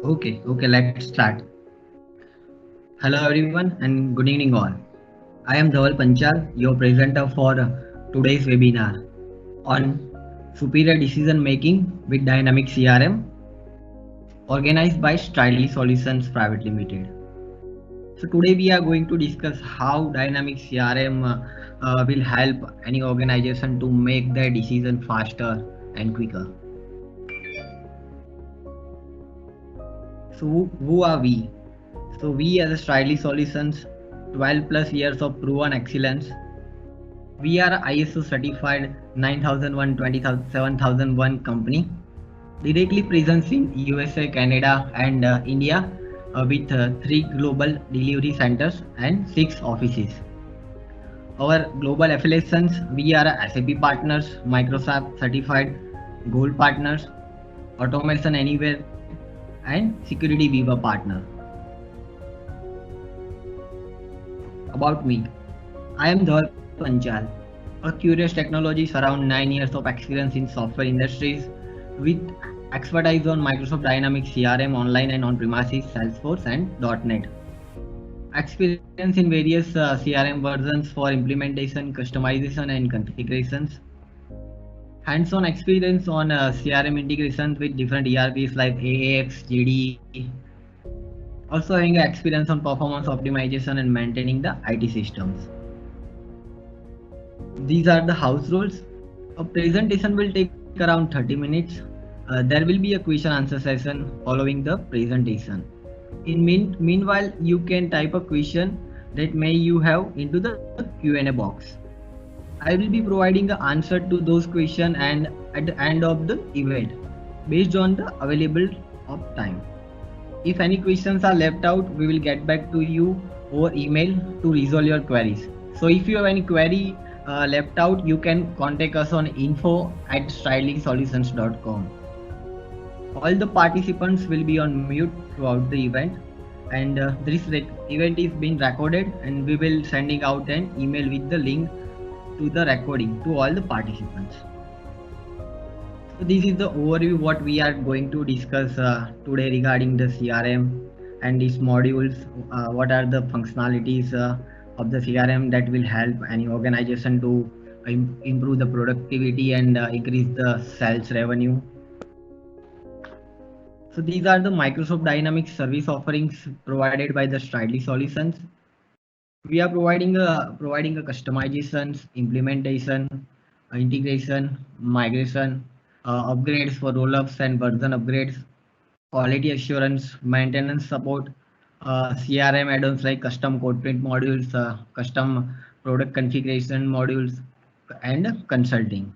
Okay, let's start. Hello everyone and good evening all. I am Dhaval Panchal, your presenter for today's webinar on superior decision making with dynamic CRM organized by Striley Solutions Private Limited. So today we are going to discuss how dynamic CRM will help any organization to make their decision faster and quicker. So who are we? So we as a Striley Solutions, 12 plus years of proven excellence. We are a ISO certified 9001 27001 company, directly present in USA, Canada and India with 3 global delivery centers and 6 offices. Our global affiliations, we are SAP partners, Microsoft certified gold partners, Automation Anywhere and Security Viva partner. About me, I am Dhaval Panchal, a curious technologist around 9 years of experience in software industries with expertise on Microsoft Dynamics CRM online and on-premises, Salesforce and .NET. Experience in various CRM versions for implementation, customization and configurations. Hands-on experience on CRM integrations with different ERPs like AAX, GD. Also having experience on performance optimization and maintaining the IT systems. These are the house rules. A presentation will take around 30 minutes. There will be a question answer session following the presentation. Meanwhile, you can type a question that may you have into the Q&A box. I will be providing the answer to those questions and at the end of the event based on the available of time. If any questions are left out, we will get back to you over email to resolve your queries. So if you have any query left out, you can contact us on info@strileysolutions.com. All the participants will be on mute throughout the event, and this event is being recorded, and we will sending out an email with the link to the recording to all the participants. So this is the overview what we are going to discuss today regarding the CRM and its modules. What are the functionalities of the CRM that will help any organization to improve the productivity and increase the sales revenue. So these are the Microsoft Dynamics service offerings provided by the Striley Solutions. We are providing a customizations, implementation, integration, migration, upgrades for rollups and version upgrades, quality assurance, maintenance support, CRM add-ons like custom content modules, custom product configuration modules, and consulting.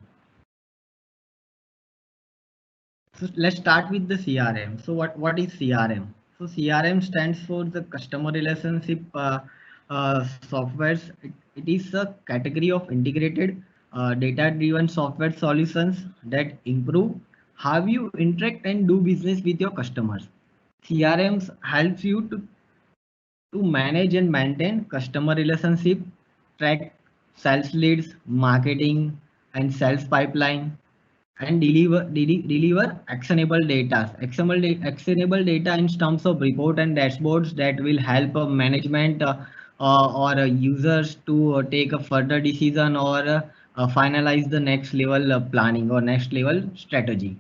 So let's start with the CRM. So what is CRM? So CRM stands for the customer relationship softwares. It is a category of integrated data-driven software solutions that improve how you interact and do business with your customers. CRMs helps you to manage and maintain customer relationship, track sales leads, marketing and sales pipeline, and deliver actionable data in terms of report and dashboards that will help management or users to take a further decision or finalize the next level planning or next level strategy.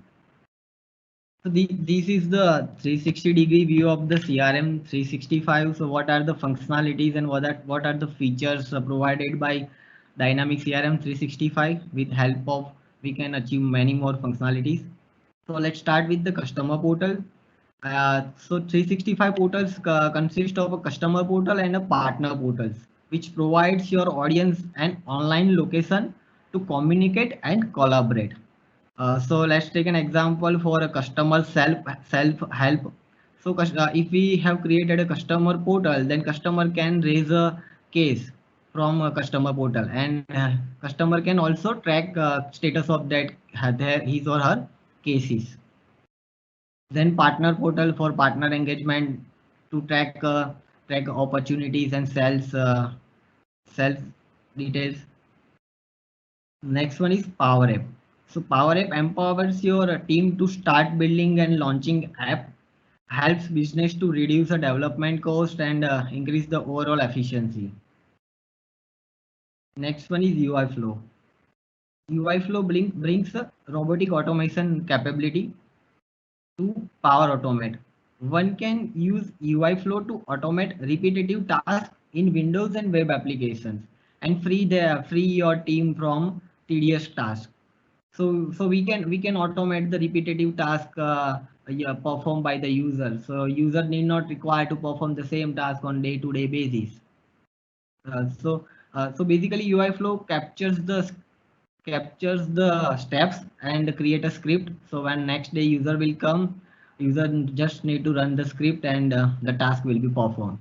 So this is the 360-degree view of the CRM 365. So what are the functionalities and what are the features provided by Dynamic CRM 365? With help of we can achieve many more functionalities. So let's start with the customer portal. So 365 portals consist of a customer portal and a partner portals, which provides your audience an online location to communicate and collaborate. So let's take an example for a customer self help. So if we have created a customer portal, then customer can raise a case from a customer portal, and customer can also track status of that his or her cases. Then partner portal for partner engagement to track opportunities and sales details. Next one is Power App. So Power App empowers your team to start building and launching app, helps business to reduce the development cost and increase the overall efficiency. Next one is UI Flow. UI Flow brings a robotic automation capability to Power Automate. One can use UI Flow to automate repetitive tasks in Windows and web applications and free your team from tedious tasks. So we can automate the repetitive task yeah, performed by the user. So user need not require to perform the same task on day-to-day basis. So basically UI Flow captures the steps and create a script. So when next day user will come, user just need to run the script and the task will be performed.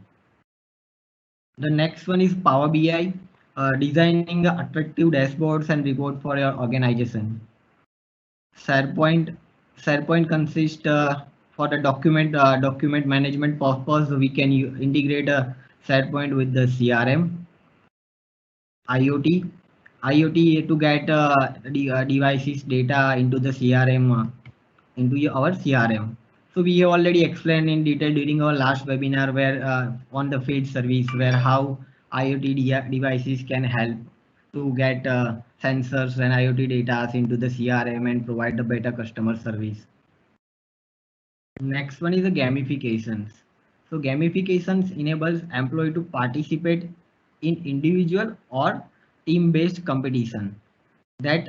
The next one is Power BI, designing attractive dashboards and report for your organization. SharePoint SharePoint consists for the document management purpose. We can integrate a SharePoint with the CRM. IoT IoT to get devices data into the CRM into our CRM. So we have already explained in detail during our last webinar where on the field service where how IoT devices can help to get sensors and IoT data into the CRM and provide the better customer service. Next one is the gamifications. So gamifications enables employee to participate in individual or team-based competition that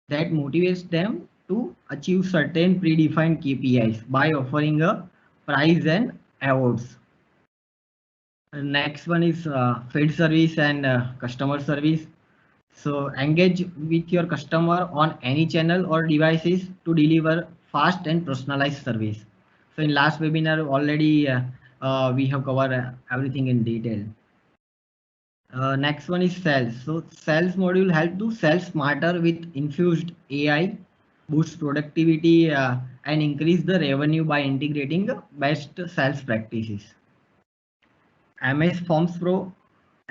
that motivates them to achieve certain predefined KPIs by offering a prize and awards. Next one is field service and customer service. So engage with your customer on any channel or devices to deliver fast and personalized service. So in last webinar already we have covered everything in detail. Next one is sales. So sales module help to sell smarter with infused AI, boost productivity and increase the revenue by integrating the best sales practices. MS Forms Pro.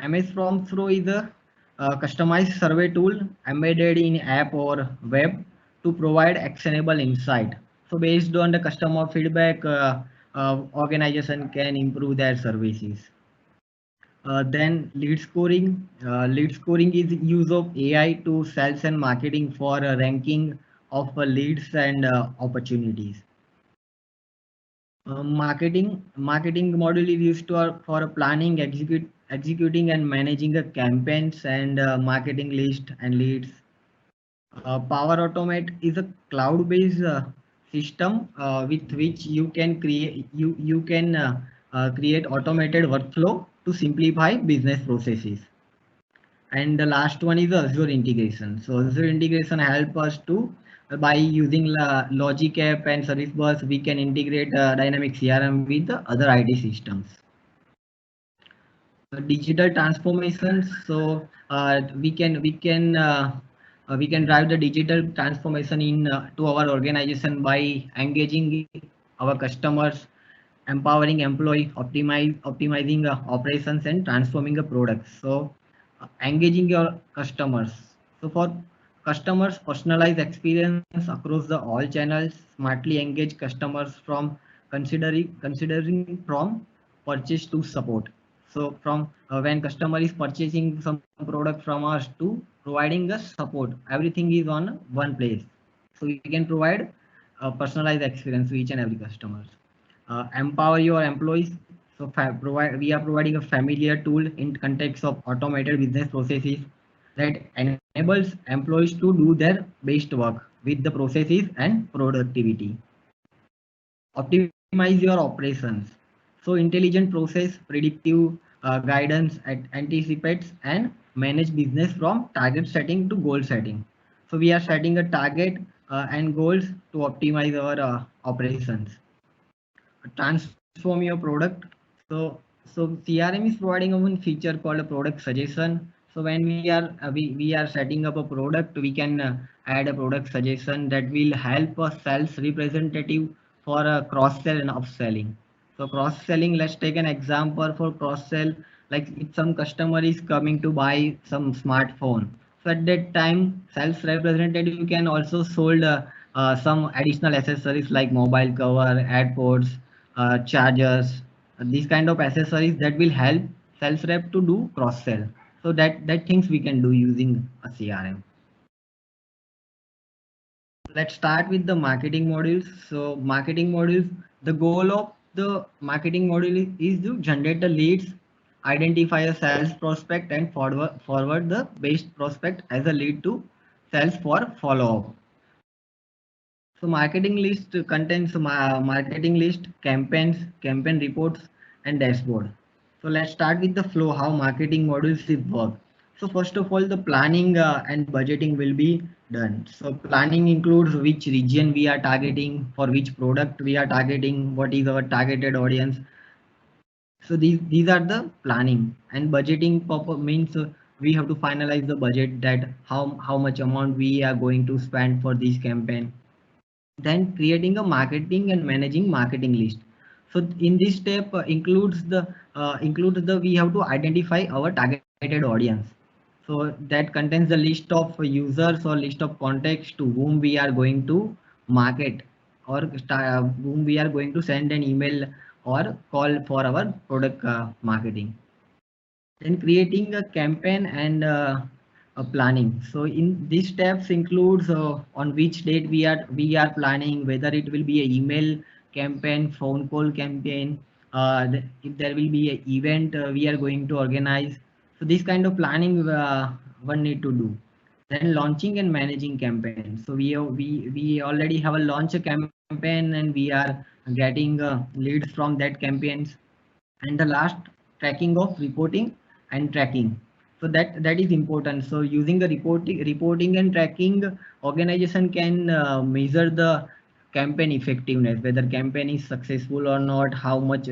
MS Forms Pro is a customized survey tool embedded in app or web to provide actionable insight. So based on the customer feedback, organization can improve their services. Then lead scoring. Lead scoring is use of AI to sales and marketing for ranking of leads and opportunities. Marketing module is used for planning, executing and managing campaigns and marketing list and leads. Power Automate is a cloud-based system with which you can create automated workflow to simplify business processes. And the last one is Azure integration. So Azure integration help us to by using Logic App and Service Bus, we can integrate Dynamics CRM with the other IT systems. Digital transformations. So we can drive the digital transformation in to our organization by engaging our customers, empowering employee, optimizing operations and transforming the products. So engaging your customers. So for customers, personalized experience across the all channels, smartly engage customers from considering from purchase to support. So from when customer is purchasing some product from us to providing us support, everything is on one place. So we can provide a personalized experience to each and every customers. Empower your employees. So we are providing a familiar tool in context of automated business processes that enables employees to do their best work with the processes and productivity. Optimize your operations. So intelligent process, predictive guidance anticipates and manage business from target setting to goal setting. So we are setting a target and goals to optimize our operations. Transform your product. So CRM is providing a one feature called a product suggestion. So when we are setting up a product, we can add a product suggestion that will help a sales representative for a cross sell and upselling. So cross selling, let's take an example for cross sell. Like if some customer is coming to buy some smartphone, so at that time sales representative can also sold some additional accessories like mobile cover, AirPods, chargers, these kind of accessories that will help sales rep to do cross sell. So that things we can do using a CRM. Let's start with the marketing modules. So marketing modules, the goal of the marketing module is to generate the leads, identify a sales prospect and forward the best prospect as a lead to sales for follow up. So marketing list contains marketing list, campaigns, campaign reports, and dashboard. So let's start with the flow, how marketing modules is work. So first of all, the planning and budgeting will be done. So planning includes which region we are targeting, for which product we are targeting, what is our targeted audience. So these are the planning, and budgeting means we have to finalize the budget, that how much amount we are going to spend for this campaign. Then creating a marketing and managing marketing list. So in this step includes the we have to identify our targeted audience. So that contains the list of users or list of contacts to whom we are going to market, or whom we are going to send an email or call for our product marketing. Then creating a campaign and a planning. So in these steps includes on which date we are planning, whether it will be a email campaign, phone call campaign, if there will be an event we are going to organize. So this kind of planning one need to do. Then launching and managing campaign. So we already have a launch a campaign and we are getting leads from that campaigns. And the last, tracking of reporting and tracking. So that is important. So using the reporting and tracking, organization can measure the campaign effectiveness, whether campaign is successful or not, how much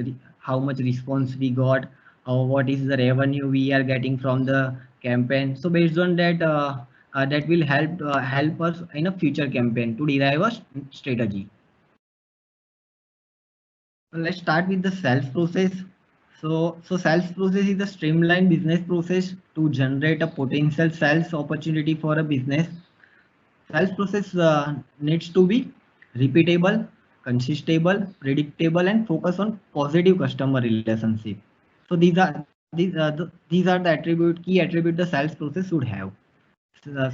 response we got, or what is the revenue we are getting from the campaign. So based on that, that will help us in a future campaign to derive a strategy. So let's start with the sales process. So sales process is a streamlined business process to generate a potential sales opportunity for a business. Sales process needs to be repeatable, consistable, predictable, and focus on positive customer relationship. So these are the key attribute the sales process should have.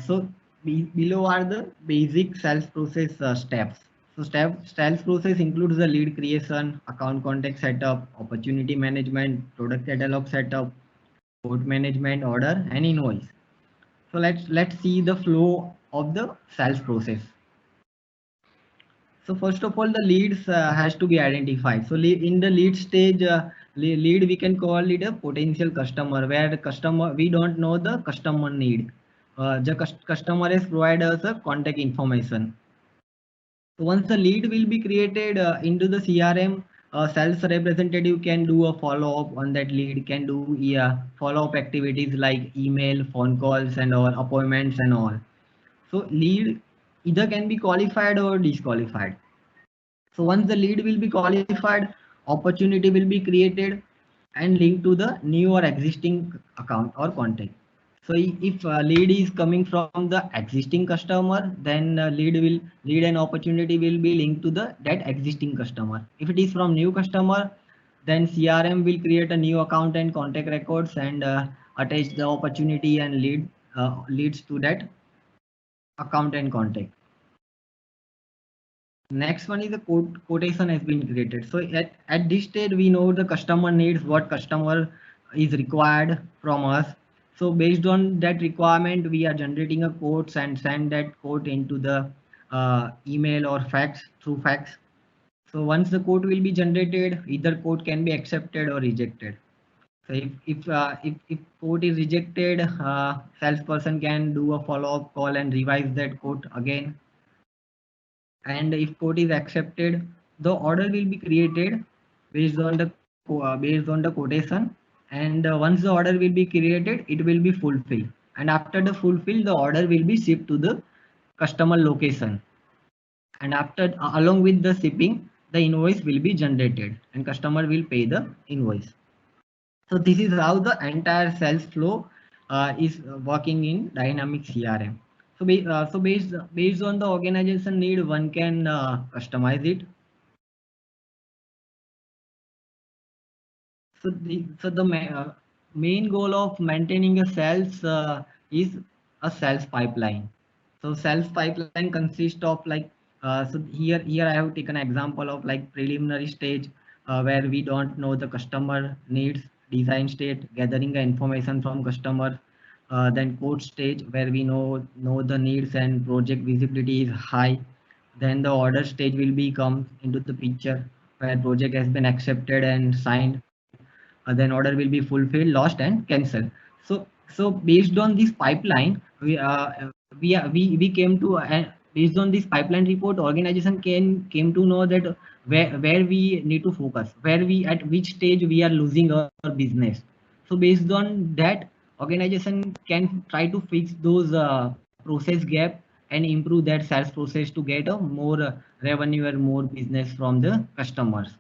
So below are the basic sales process steps. So sales process includes the lead creation, account contact setup, opportunity management, product catalog setup, quote management, order, and invoice. So let's see the flow of the sales process. So first of all, the leads has to be identified. So in the lead stage, lead we can call it a potential customer, where the customer we don't know the customer need. The customer has provided us a contact information. So once the lead will be created into the CRM, sales representative can do a follow up on that lead, can do follow up activities like email, phone calls, and all appointments and all. So lead either can be qualified or disqualified. So once the lead will be qualified, opportunity will be created and linked to the new or existing account or contact. So if lead is coming from the existing customer, then lead and opportunity will be linked to the that existing customer. If it is from new customer, then CRM will create a new account and contact records and attach the opportunity and leads to that account and contact. Next one is the quotation has been created. So at this stage, we know the customer needs, what customer is required from us. So based on that requirement, we are generating a quotes and send that quote into the email or fax through fax. So once the quote will be generated, either quote can be accepted or rejected. So if quote is rejected, salesperson can do a follow up call and revise that quote again, and if code is accepted, the order will be created based on the based on the quotation. And once the order will be created, it will be fulfilled, and after the fulfill, the order will be shipped to the customer location. And after along with the shipping, the invoice will be generated and customer will pay the invoice. So this is how the entire sales flow is working in dynamic CRM. So, based on the organization need, one can customize it. So the main goal of maintaining a sales is a sales pipeline. So sales pipeline consists of like here I have taken an example of like preliminary stage where we don't know the customer needs, design state, gathering the information from customer, then quote stage where we know the needs and project visibility is high. Then the order stage will be come into the picture where project has been accepted and signed, then order will be fulfilled, lost, and cancelled. So based on this pipeline, we came to based on this pipeline report, organization can came to know that where we need to focus, where we at which stage we are losing our business. So based on that, organization can try to fix those process gap and improve that sales process to get a more revenue or more business from the customers.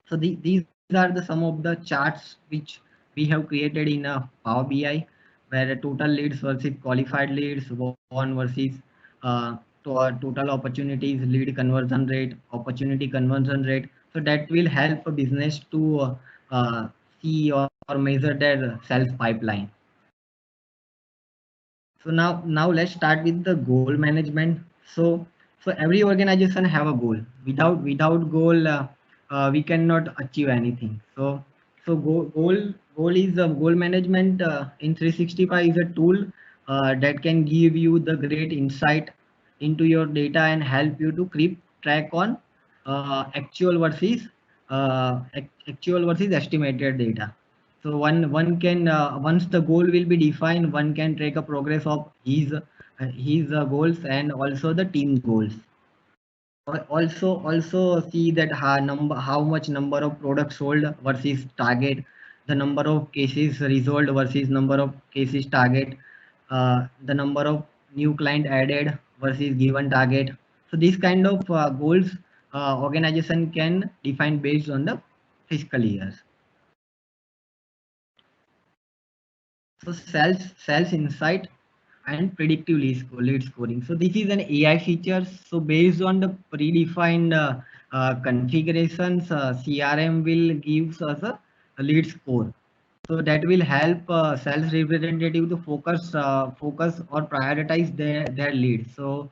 So these are the some of the charts which we have created in Power BI, where total leads versus qualified leads, one versus total opportunities, lead conversion rate, opportunity conversion rate. So that will help a business to see or measure their sales pipeline. So now let's start with the goal management. So every organization have a goal. Without goal, we cannot achieve anything. So goal is goal management in 365 is a tool that can give you the great insight into your data and help you to keep track on actual versus estimated data. So one can once the goal will be defined, one can track a progress of his goals and also the team goals. Also see that how much number of products sold versus target, the number of cases resolved versus number of cases target, the number of new client added versus given target. So these kind of goals organization can define based on the fiscal years. So sales insight and predictive lead scoring. So this is an AI feature. So based on the predefined configurations, CRM will gives us a lead score. So that will help sales representative to focus or prioritize their lead. So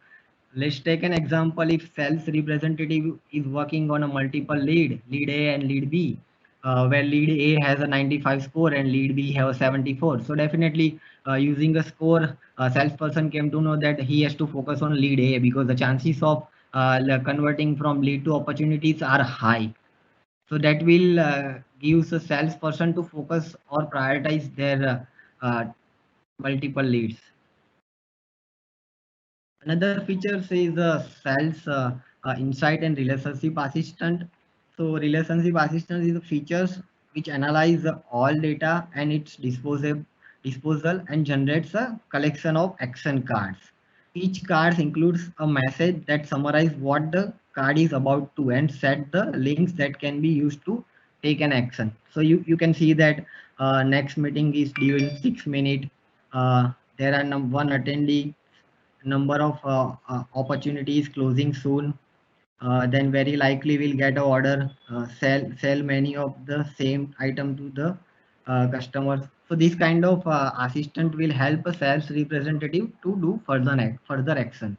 let's take an example. If sales representative is working on a multiple lead A and lead B, where lead A has a 95 score and lead B have a 74. So definitely using a score, salesperson came to know that he has to focus on lead A because the chances of converting from lead to opportunities are high. So that will gives a salesperson to focus or prioritize their multiple leads. Another feature is sales insight and relationship assistant. So relationship assistant is the features which analyze all data and its disposal and generates a collection of action cards. Each card includes a message that summarizes what the card is about to and set the links that can be used to take an action. So you can see that next meeting is due in 6 minutes. There are one attendee, number of opportunities closing soon, then very likely we'll get a order, sell many of the same item to the customers. So this kind of assistant will help a sales representative to do further actions.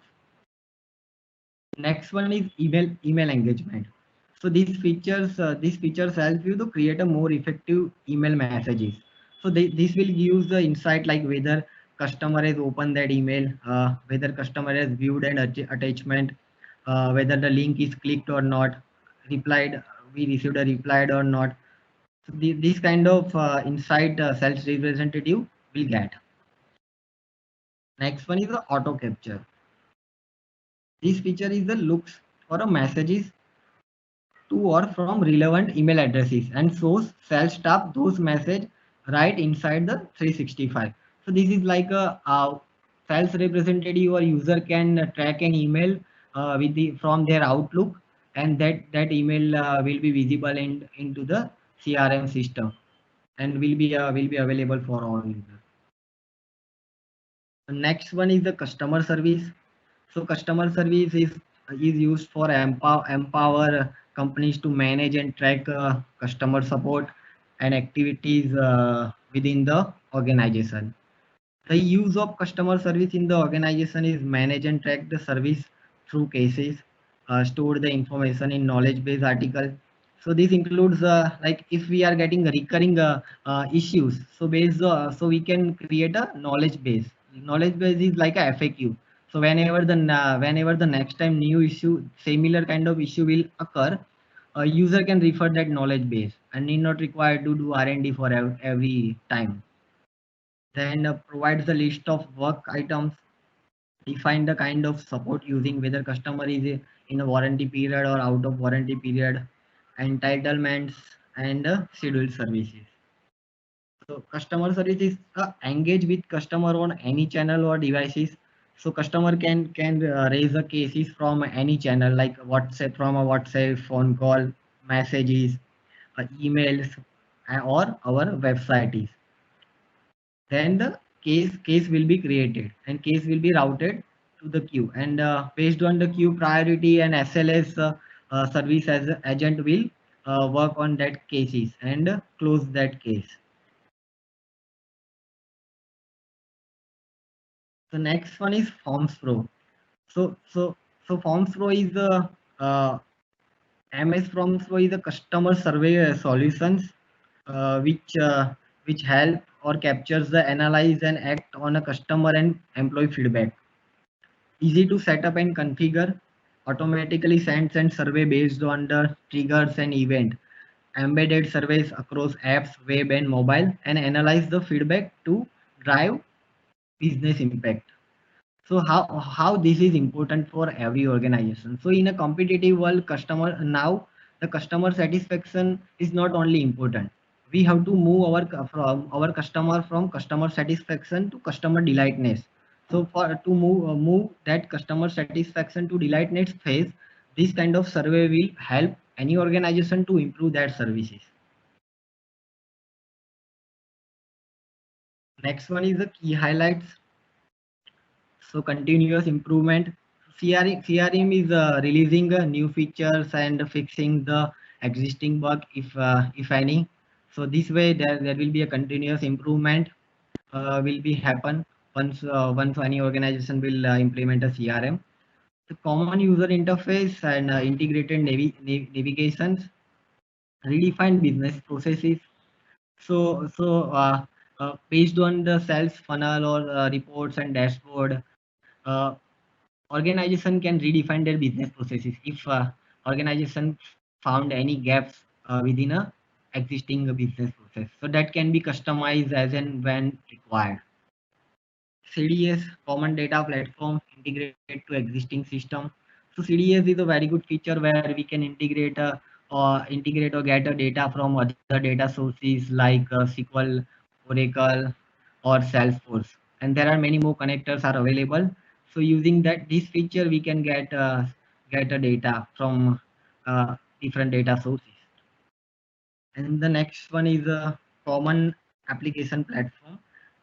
Next one is email engagement. So these features help you to create a more effective email messages. So this will give the insight like whether customer has opened that email, whether customer has viewed an attachment, whether the link is clicked or not, replied, we received a replied or not. So this kind of insight sales representative will get. Next one is the auto capture. This feature is the looks for a messages to or from relevant email addresses and shows sales staff those message right inside the 365. So this is like a sales representative or user can track an email with the from their Outlook, and that email will be visible into the CRM system. and will be available for all users. The next one is the customer service. So customer service is used for empower companies to manage and track customer support and activities within the organization. The use of customer service in the organization is manage and track the service through cases, store the information in knowledge base article. So this includes like if we are getting recurring issues, so we can create a knowledge base. Knowledge base is like a FAQ. So whenever the next time new issue, similar kind of issue will occur, a user can refer that knowledge base and need not require to do R&D for every time. Then provides the list of work items, define the kind of support using, whether customer is in a warranty period or out of warranty period, entitlements and scheduled services. So customer service is engage with customer on any channel or devices. So customer can raise the cases from any channel like WhatsApp, from a WhatsApp, phone call, messages, emails, or our website is. Then the case will be created and case will be routed to the queue, and based on the queue priority and SLS service as agent will work on that cases and close that case. The next one is Forms Pro. So Forms Pro is the MS Forms Pro is a customer survey solutions which help or captures the analyze and act on a customer and employee feedback. Easy to set up and configure, automatically sends and survey based on the triggers and event, embedded surveys across apps, web and mobile, and analyze the feedback to drive business impact. So how this is important for every organization. So in a competitive world, the customer satisfaction is not only important. We have to move our customer from customer satisfaction to customer delightness. So for to move that customer satisfaction to delightness phase, this kind of survey will help any organization to improve their services. Next one is the key highlights. So continuous improvement. CRM is releasing new features and fixing the existing bug if any. So this way there will be a continuous improvement will be happen once any organization will implement a CRM. The common user interface and integrated navigations, redefined business processes. So based on the sales funnel or reports and dashboard, uh, organization can redefine their business processes if organization found any gaps within a existing business process, so that can be customized as and when required. CDS, common data platform, integrated to existing system. So CDS is a very good feature where we can integrate or get a data from other data sources like SQL, Oracle, or Salesforce. And there are many more connectors are available. So using this feature, we can get a data from different data sources. And the next one is a common application platform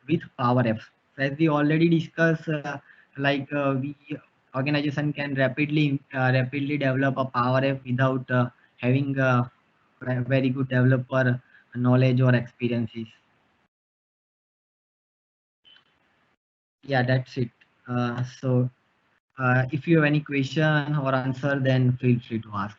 with Power Apps. So as we already discussed, we organization can rapidly develop a Power App without having a very good developer knowledge or experiences. Yeah, that's it. If you have any question or answer, then feel free to ask.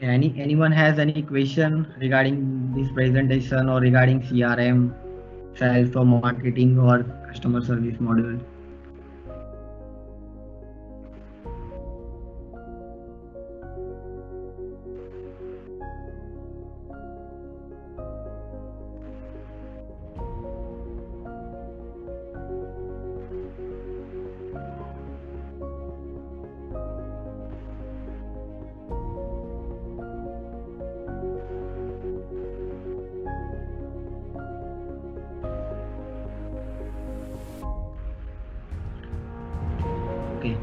Anyone has any question regarding this presentation or regarding CRM, sales or marketing or customer service module? Okay.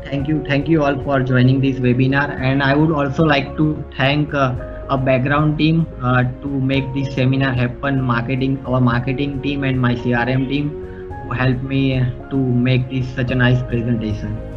Thank you all for joining this webinar. And I would also like to thank a background team to make this seminar happen. Our marketing team and my CRM team who helped me to make this such a nice presentation.